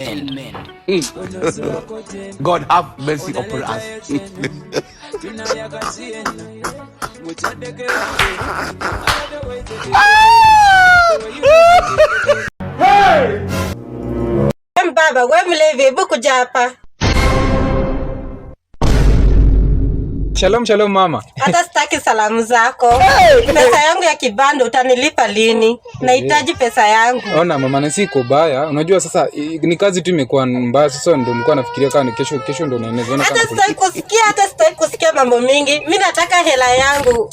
Amen. God have mercy upon us. Hey! Baba, wewe mlevi, hebu kuja hapa. Shalom shalom mama. Hata sitaki salamu zako. Pesa yangu ya kibanda utanilipa lini? Nahitaji pesa yangu. Ona mama, na siko baya. Unajua sasa ni kazi tu imekuwa mbaya, sasa ndio nilikuwa nafikiria kama ni kesho ndio naeneza. Hata sitaki kusikia mambo mingi. Mimi nataka hela yangu.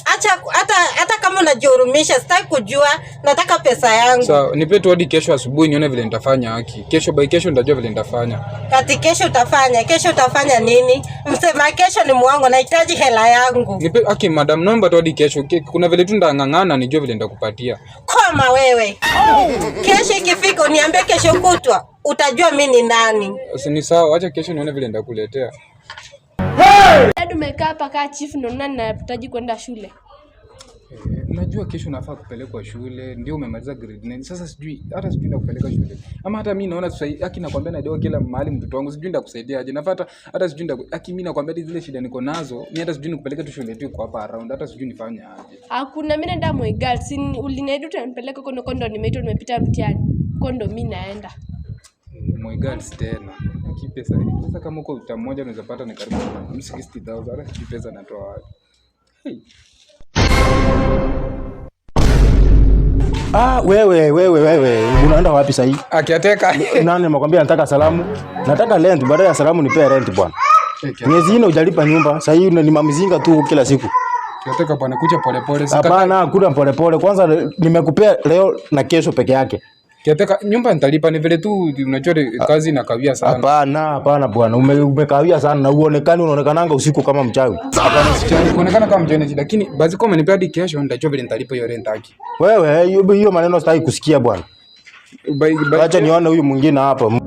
Hata kama unajihurumisha sitaki kujua, nataka pesa yangu. Sawa, nipe tu hadi kesho asubuhi nione vile nitafanya haki. Kesho nitajua vile nitafanya. Kati kesho utafanya nini? Msema kesho ni muongo, nahitaji hela yangu. Nipe haki madam, naomba tu hadi kesho. Kuna vile tu ndangangana nijue vile nitakupatia. Koma wewe. Kesho ikifika uniambie kesho kutwa, utajua mimi ni nani. Ni sawa, acha kesho nione vile nitakuletea. Dad, umekaa hapa kaa chief ndo nani nahitaji kwenda shule. Najua kesho nafaa kupelekwa shule, ndio umemaliza grade 9. Sasa sijui ndakupeleka shule. Ama hata mimi naona sasa haki nakwambia na ndio kila mahali mtoto wangu sijui ndakusaidia aje. Nafuata hata sijui haki mimi nakwambia zile shida niko nazo. Mimi hata sijui nikupeleka tu shule tu kwa hapa around, hata sijui nifanye aje. Hakuna, mimi naenda Moi Girls. Uliniahidi utanipeleka kondo nimeitwa nimepita mtihani. Kondo mimi naenda. Moi Girls tena. Haki pesa. Sasa kama uko mta mmoja unaweza pata ni karibu 60,000. Hata sijui pesa natoa wapi. Hey. Wewe unaenda wapi sasa hivi? Akiateka. Nani nimekwambia nataka salamu? Nataka rent, baada ya salamu nipe rent bwana. Miezi ine hujalipa nyumba, sasa hivi ni mamizinga tu kila siku. Kiateka bwana, kuja polepole. Hapana, kuna polepole. Kwanza nimekupea leo na kesho peke yake. Kiateka nyumba nitalipa, ni vile tu unajua kazi inakawia sana. Hapana bwana, umekawia sana na unaonekananga usiku kama mchawi. Hapana, sichani kuonekana kama mjane, lakini basi kama nipe hadi kesho nitajua vile nitalipa hiyo rent yake. Wewe hiyo maneno sitaki kusikia bwana. Acha nione huyu mwingine hapa.